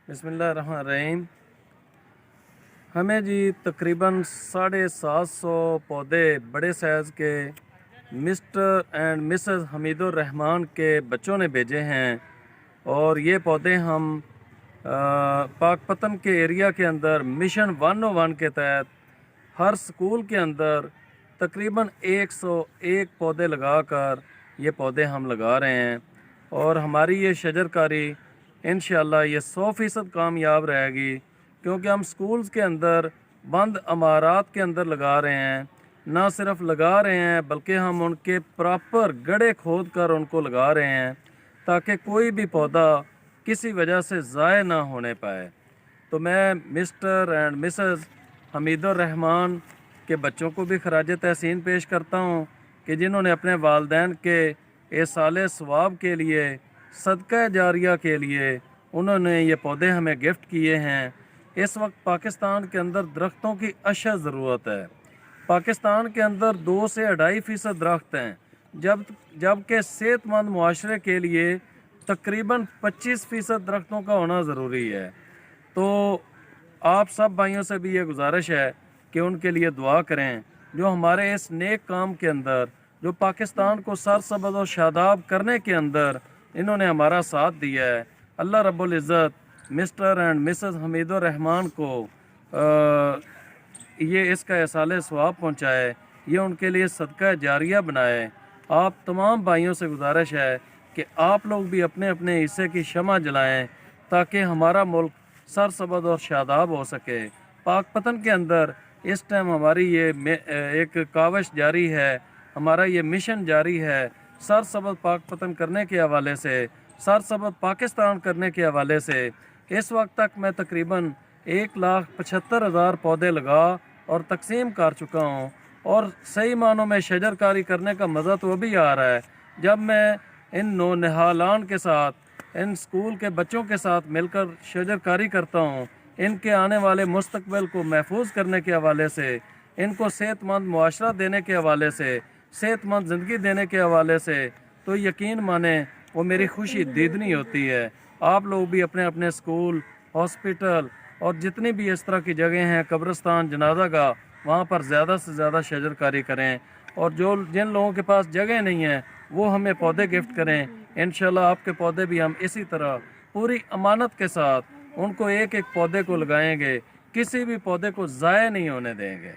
बिस्मिल्लाहिर्रहमानिर्रहीम। हमें जी तकरीबन 750 पौधे बड़े साइज़ के mister and Mrs Hamidur Rahman के बच्चों ने भेजे हैं और ये पौधे हम पाकपतन के एरिया के अंदर मिशन 101 के तहत हर स्कूल के अंदर तकरीबन 101 पौधे लगाकर ये पौधे हम लगा रहे हैं और हमारी ये शजरकारी इंशाअल्लाह ये 100% कामयाब रहेगी, क्योंकि हम स्कूल्स के अंदर बंद इमारत के अंदर लगा रहे हैं। ना सिर्फ लगा रहे हैं बल्कि हम उनके प्रॉपर गड्ढे खोद कर उनको लगा रहे हैं ताकि कोई भी पौधा किसी वजह से ज़ाय ना होने पाए। तो मैं mister and Mrs Hamidur Rahman के बच्चों को भी खराज तहसीन पेश करता हूँ कि जिन्होंने अपने वालदैन के एसाले सवाब के लिए, सदका जारिया के लिए उन्होंने ये पौधे हमें गिफ्ट किए हैं। इस वक्त पाकिस्तान के अंदर दरख्तों की अशद ज़रूरत है। पाकिस्तान के अंदर 2 से 2.5% दरख्त हैं, जबकि सेहतमंद मुआशरे के लिए तकरीबन 25% दरख्तों का होना ज़रूरी है। तो आप सब भाइयों से भी ये गुजारिश है कि उनके लिए दुआ करें, जो हमारे इस नेक काम के अंदर, जो पाकिस्तान को सरसब्ज़ और शादाब करने के अंदर इन्होंने हमारा साथ दिया है। अल्लाह रब्बुल इज़्ज़त mister and Mrs Hamidur Rahman को ये इसका एसाले सवाब पहुँचाए, ये उनके लिए सदका जारिया बनाए। आप तमाम भाइयों से गुजारिश है कि आप लोग भी अपने अपने हिस्से की शमा जलाएं ताकि हमारा मुल्क सरसब्ज़ और शादाब हो सके। पाकपतन के अंदर इस टाइम हमारी ये एक कावश जारी है, हमारा ये मिशन जारी है सरसब्ज़ पाकपतन करने के हवाले से, सरसब्ज़ पाकिस्तान करने के हवाले से। इस वक्त तक मैं तकरीबन 1,75,000 पौधे लगा और तकसीम कर चुका हूँ और सही मानों में शजरकारी करने का मज़ा तो अभी आ रहा है जब मैं इन नौनिहालान के साथ, इन स्कूल के बच्चों के साथ मिलकर शजरकारी करता हूँ। इनके आने वाले मुस्तकबिल को महफूज करने के हवाले से, इनको सेहतमंद मुआशरा देने के हवाले से, सेहतमंद ज़िंदगी देने के हवाले से, तो यकीन माने वो मेरी खुशी दीदनी होती है। आप लोग भी अपने अपने स्कूल, हॉस्पिटल और जितनी भी इस तरह की जगह हैं, कब्रिस्तान, जनाजा गाह, वहाँ पर ज़्यादा से ज़्यादा शजरकारी करें और जिन लोगों के पास जगह नहीं है वो हमें पौधे गिफ्ट करें। इंशाल्लाह आपके पौधे भी हम इसी तरह पूरी अमानत के साथ उनको एक एक पौधे को लगाएंगे, किसी भी पौधे को ज़ाया नहीं होने देंगे।